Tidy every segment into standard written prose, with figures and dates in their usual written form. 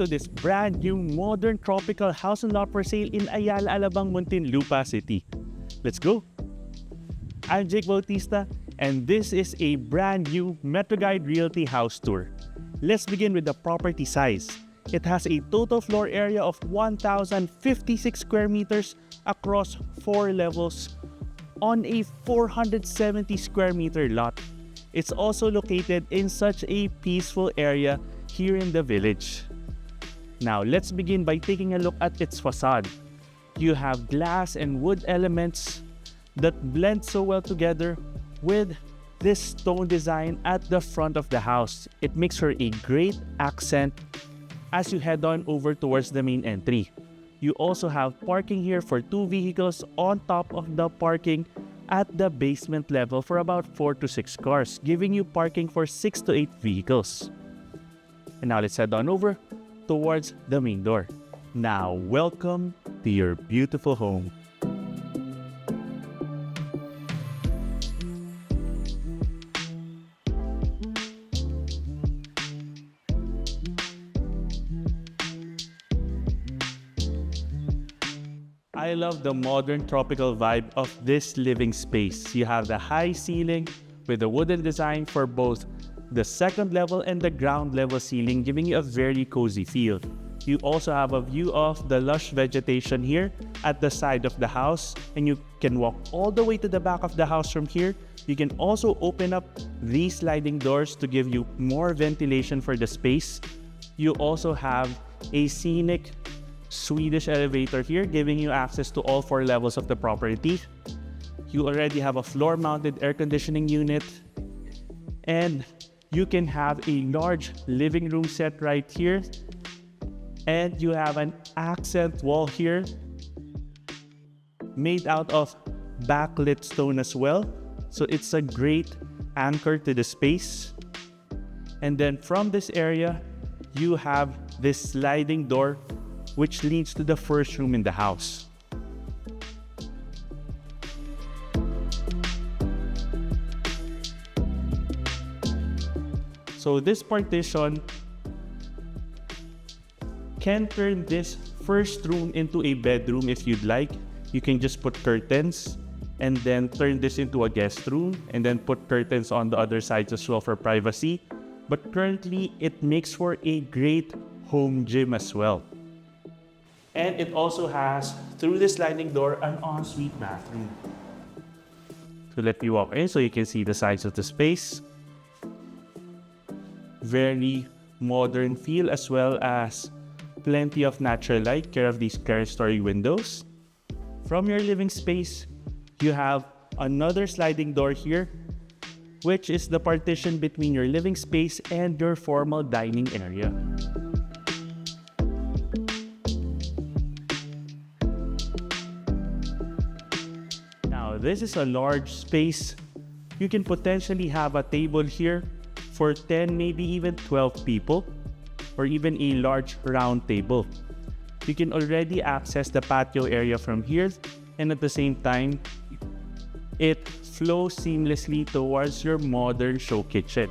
to this brand new modern tropical house and lot for sale in Ayala Alabang, Muntinlupa City. Let's go! I'm Jake Bautista and this is a brand new Metroguide Realty house tour. Let's begin with the property size. It has a total floor area of 1,056 square meters across 4 levels on a 470 square meter lot. It's also located in such a peaceful area here in the village. Now let's begin by taking a look at its facade. You have glass and wood elements that blend so well together with this stone design at the front of the house. It makes for a great accent as you head on over towards the main entry. You also have parking here for 2 vehicles on top of the parking at the basement level for about 4 to 6 cars, giving you parking for 6 to 8 vehicles. And now let's head on over towards the main door. Now, welcome to your beautiful home. I love the modern tropical vibe of this living space. You have the high ceiling with a wooden design for both the second level and the ground level ceiling, giving you a very cozy feel. You also have a view of the lush vegetation here at the side of the house, and you can walk all the way to the back of the house from here. You can also open up these sliding doors to give you more ventilation for the space. You also have a scenic Swedish elevator here, giving you access to all 4 levels of the property. You already have a floor-mounted air conditioning unit, and you can have a large living room set right here, and you have an accent wall here made out of backlit stone as well, so it's a great anchor to the space. And then from this area you have this sliding door which leads to the first room in the house. So this partition can turn this first room into a bedroom if you'd like. You can just put curtains and then turn this into a guest room and then put curtains on the other sides as well for privacy. But currently it makes for a great home gym as well. And it also has, through this sliding door, an ensuite bathroom. So let me walk in so you can see the size of the space. Very modern feel, as well as plenty of natural light care of these clerestory windows. From your living space, you have another sliding door here, which is the partition between your living space and your formal dining area. This is a large space. You can potentially have a table here for 10, maybe even 12 people, or even a large round table. You can already access the patio area from here, and at the same time, it flows seamlessly towards your modern show kitchen.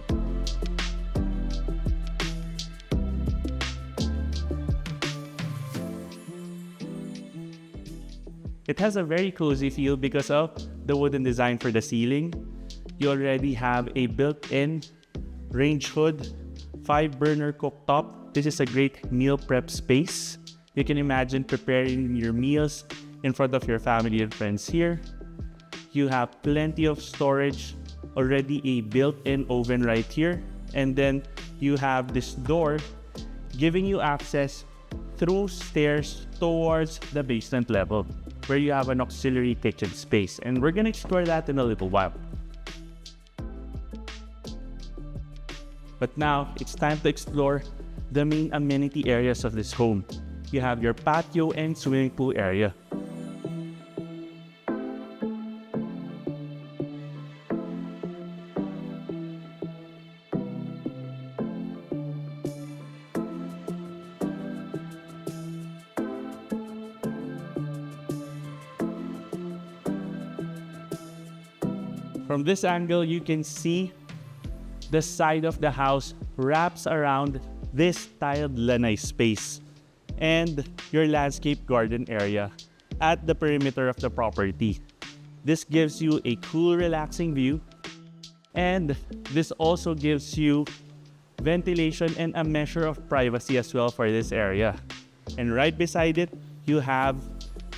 It has a very cozy feel because of the wooden design for the ceiling. You already have a built-in range hood, 5-burner cooktop. This is a great meal prep space. You can imagine preparing your meals in front of your family and friends here. You have plenty of storage, already a built-in oven right here. And then you have this door giving you access through stairs towards the basement level, where you have an auxiliary kitchen space, and we're gonna explore that in a little while. But now, it's time to explore the main amenity areas of this home. You have your patio and swimming pool area. From this angle, you can see the side of the house wraps around this tiled lanai space and your landscape garden area at the perimeter of the property. This gives you a cool, relaxing view, and this also gives you ventilation and a measure of privacy as well for this area. And right beside it, you have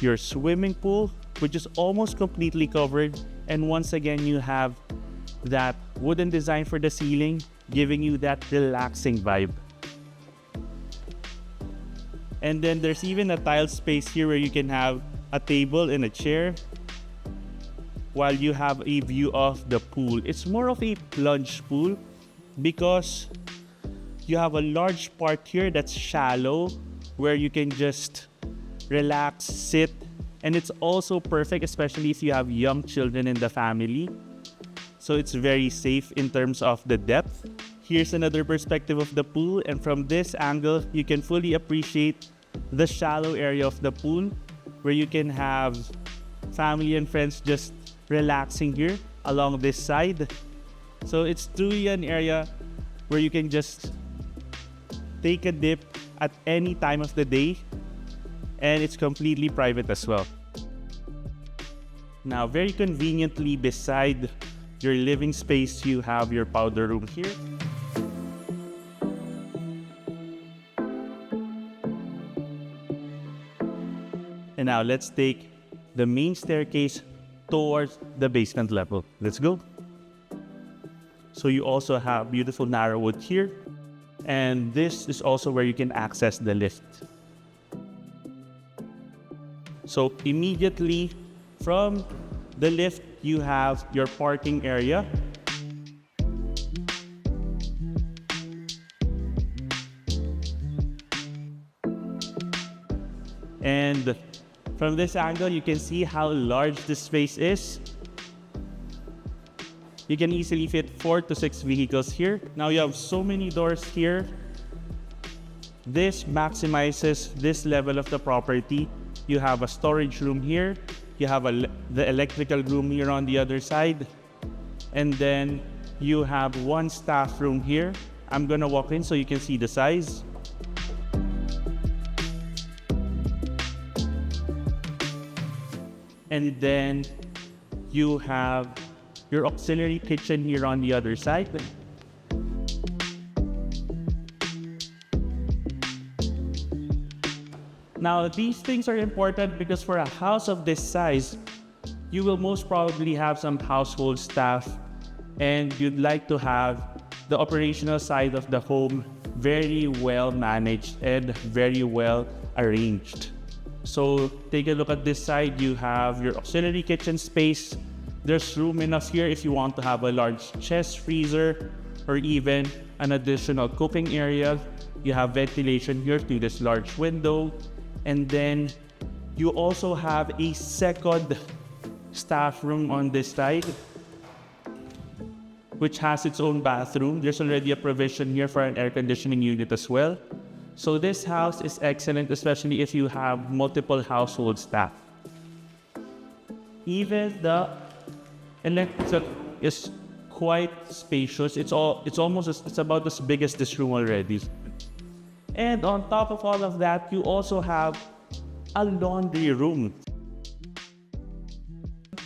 your swimming pool, which is almost completely covered. And once again, you have that wooden design for the ceiling, giving you that relaxing vibe. And then there's even a tiled space here where you can have a table and a chair while you have a view of the pool. It's more of a plunge pool because you have a large part here that's shallow where you can just relax, sit, and it's also perfect, especially if you have young children in the family. So it's very safe in terms of the depth. Here's another perspective of the pool, and from this angle, you can fully appreciate the shallow area of the pool where you can have family and friends just relaxing here along this side. So it's truly an area where you can just take a dip at any time of the day, and it's completely private as well. Now, very conveniently beside your living space, you have your powder room here. And now let's take the main staircase towards the basement level. Let's go. So you also have beautiful narrow wood here. And this is also where you can access the lift. So immediately from the lift, you have your parking area. And from this angle, you can see how large this space is. You can easily fit 4 to 6 vehicles here. Now you have so many doors here. This maximizes this level of the property. You have a storage room here. You have the electrical room here on the other side. And then you have one staff room here. I'm gonna walk in so you can see the size. And then you have your auxiliary kitchen here on the other side. Now, these things are important because for a house of this size, you will most probably have some household staff and you'd like to have the operational side of the home very well managed and very well arranged. So take a look at this side. You have your auxiliary kitchen space. There's room enough here if you want to have a large chest freezer or even an additional cooking area. You have ventilation here through this large window. And then you also have a second staff room on this side, which has its own bathroom. There's already a provision here for an air conditioning unit as well. So this house is excellent, especially if you have multiple household staff. Even the electric is quite spacious. It's about as big as this room already. And on top of all of that, you also have a laundry room.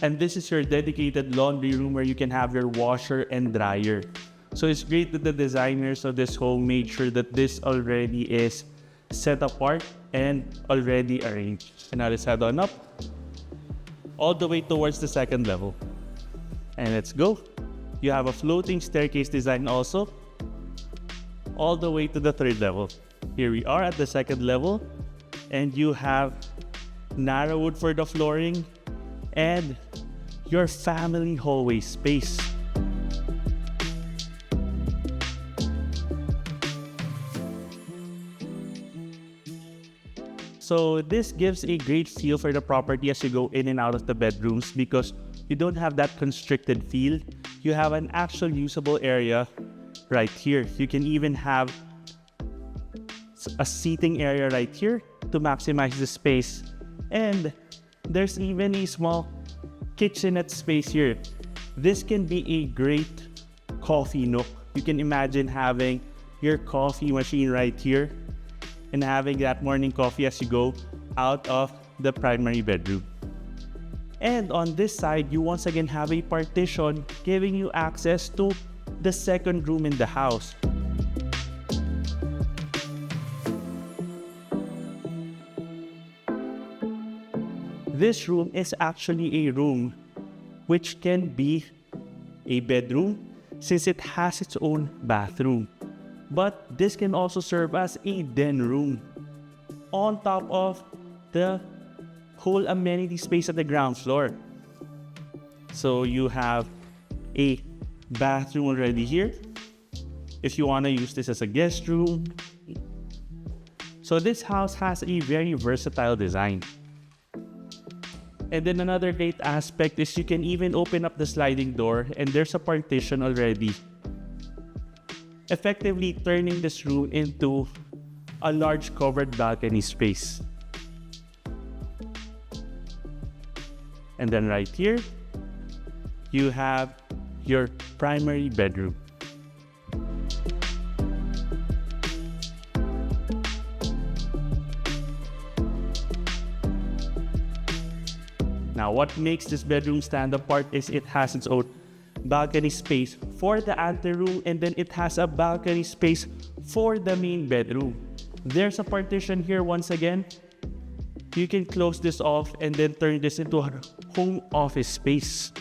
And this is your dedicated laundry room where you can have your washer and dryer. So it's great that the designers of this home made sure that this already is set apart and already arranged. And now let's head on up all the way towards the second level. And let's go. You have a floating staircase design also all the way to the third level. Here we are at the second level, and you have narrow wood for the flooring and your family hallway space. So this gives a great feel for the property as you go in and out of the bedrooms because you don't have that constricted feel. You have an actual usable area right here. You can even have a seating area right here to maximize the space. And there's even a small kitchenette space here. This can be a great coffee nook. You can imagine having your coffee machine right here and having that morning coffee as you go out of the primary bedroom. And on this side, you once again have a partition giving you access to the second room in the house. This room is actually a room which can be a bedroom since it has its own bathroom. But this can also serve as a den room on top of the whole amenity space at the ground floor. So you have a bathroom already here if you want to use this as a guest room. So this house has a very versatile design. And then another great aspect is you can even open up the sliding door and there's a partition already, effectively turning this room into a large covered balcony space. And then right here, you have your primary bedroom. Now, what makes this bedroom stand apart is it has its own balcony space for the anteroom, and then it has a balcony space for the main bedroom. There's a partition here once again. You can close this off and then turn this into a home office space.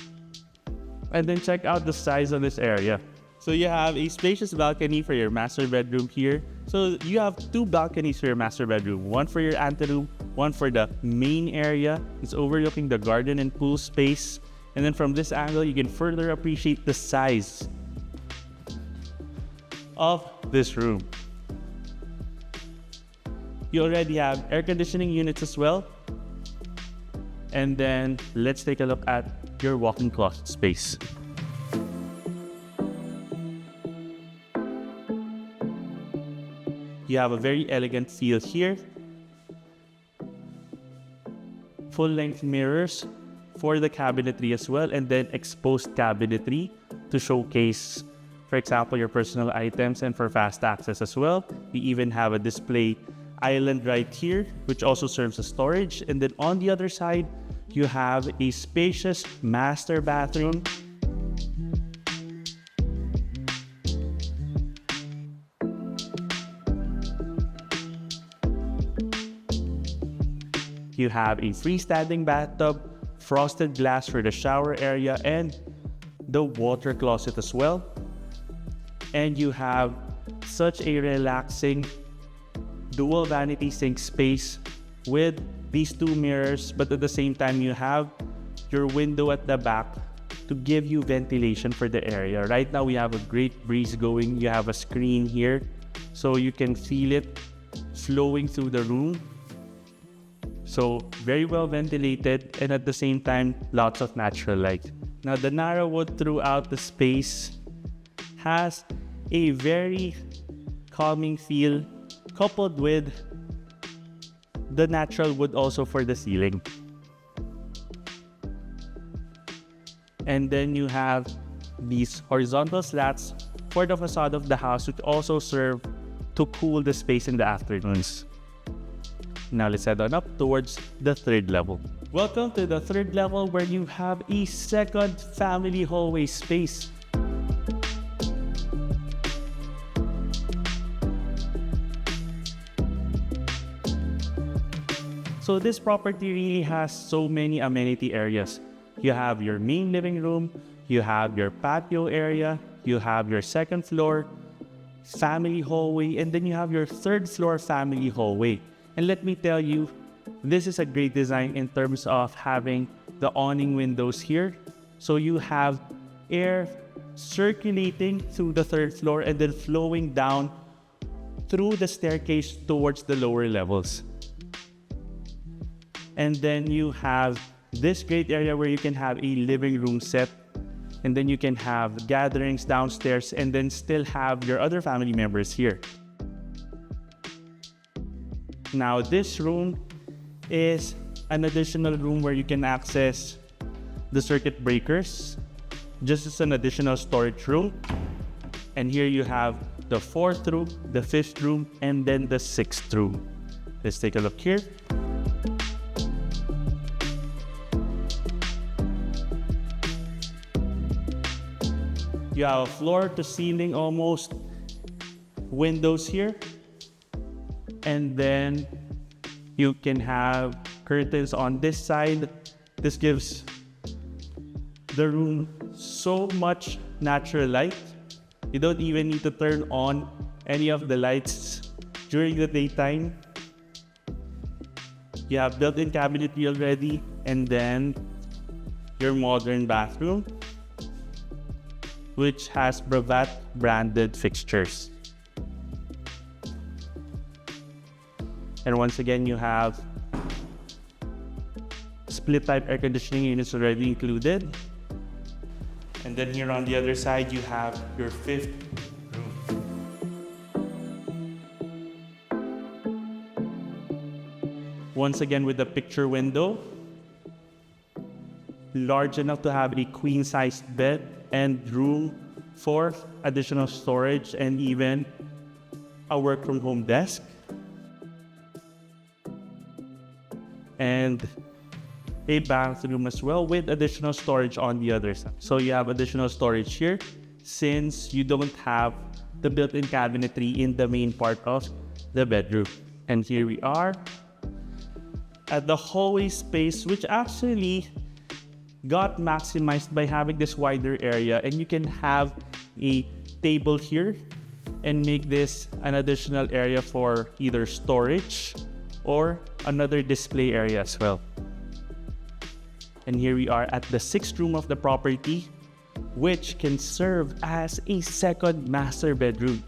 And then check out the size of this area. So you have a spacious balcony for your master bedroom here. So you have two balconies for your master bedroom. One for your anteroom, one for the main area. It's overlooking the garden and pool space. And then from this angle, you can further appreciate the size of this room. You already have air conditioning units as well. And then let's take a look at your walk-in closet space. You have a very elegant feel here. Full-length mirrors for the cabinetry as well, and then exposed cabinetry to showcase, for example, your personal items and for fast access as well. You even have a display island right here, which also serves as storage. And then on the other side, you have a spacious master bathroom. You have a freestanding bathtub, frosted glass for the shower area, and the water closet as well. And you have such a relaxing dual vanity sink space with these two mirrors, but at the same time you have your window at the back to give you ventilation for the area. Right now we have a great breeze going. You have a screen here so you can feel it flowing through the room. So very well ventilated, and at the same time lots of natural light. Now the narrow wood throughout the space has a very calming feel, coupled with the natural wood also for the ceiling. And then you have these horizontal slats for the facade of the house, which also serve to cool the space in the afternoons. Now let's head on up towards the third level. Welcome to the third level, where you have a second family hallway space. So this property really has so many amenity areas. You have your main living room, you have your patio area, you have your second floor family hallway, and then you have your third floor family hallway. And let me tell you, this is a great design in terms of having the awning windows here. So you have air circulating through the third floor and then flowing down through the staircase towards the lower levels. And then you have this great area where you can have a living room set, and then you can have gatherings downstairs, and then still have your other family members here. Now this room is an additional room where you can access the circuit breakers, just as an additional storage room. And here you have the 4th room, the 5th room, and then the 6th room. Let's take a look here. You have a floor to ceiling almost windows here. And then you can have curtains on this side. This gives the room so much natural light. You don't even need to turn on any of the lights during the daytime. You have built-in cabinetry already, and then your modern bathroom, which has Bravat branded fixtures. And once again, you have split type air conditioning units already included. And then here on the other side, you have your 5th room. Once again with the picture window, large enough to have a queen-sized bed and room for additional storage and even a work from home desk. And a bathroom as well with additional storage on the other side. So you have additional storage here since you don't have the built-in cabinetry in the main part of the bedroom. And here we are at the hallway space, which actually got maximized by having this wider area, and you can have a table here and make this an additional area for either storage or another display area as well. And here we are at the 6th room of the property, which can serve as a second master bedroom.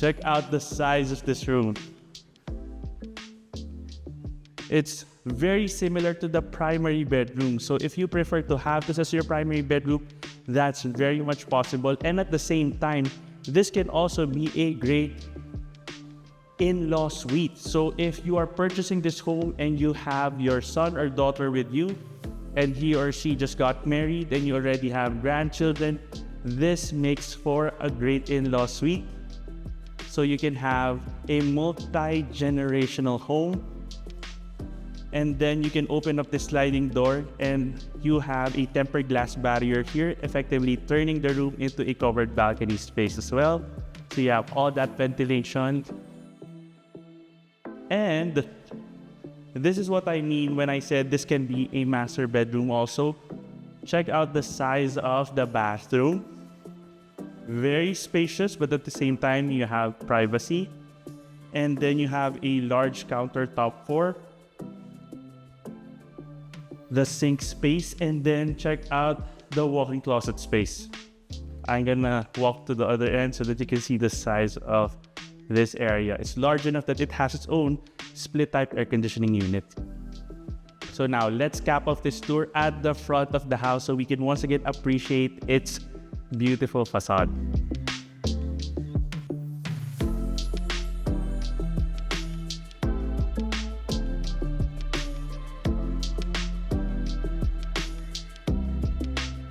Check out the size of this room. It's very similar to the primary bedroom. So if you prefer to have this as your primary bedroom, that's very much possible. And at the same time, this can also be a great in-law suite. So if you are purchasing this home and you have your son or daughter with you, and he or she just got married and you already have grandchildren, this makes for a great in-law suite. So you can have a multi-generational home, and then you can open up the sliding door and you have a tempered glass barrier here, effectively turning the room into a covered balcony space as well. So you have all that ventilation. And this is what I mean when I said this can be a master bedroom also. Check out the size of the bathroom. Very spacious, but at the same time, you have privacy. And then you have a large countertop for the sink space. And then check out the walk-in closet space. I'm gonna walk to the other end so that you can see the size of this area. It's large enough that it has its own split-type air conditioning unit. So now let's cap off this tour at the front of the house so we can once again appreciate its beautiful facade.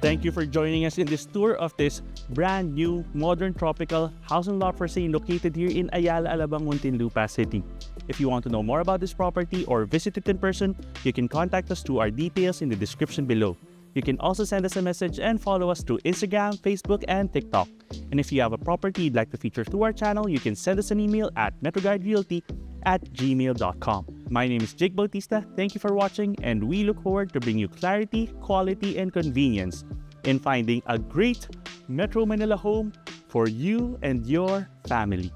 Thank you for joining us in this tour of this brand new modern tropical house and lot for sale located here in Ayala Alabang, Muntinlupa City. If you want to know more about this property or visit it in person, you can contact us through our details in the description below. You can also send us a message and follow us through Instagram, Facebook, and TikTok. And if you have a property you'd like to feature through our channel, you can send us an email at metroguiderealty@gmail.com. My name is Jake Bautista. Thank you for watching, and we look forward to bringing you clarity, quality, and convenience in finding a great Metro Manila home for you and your family.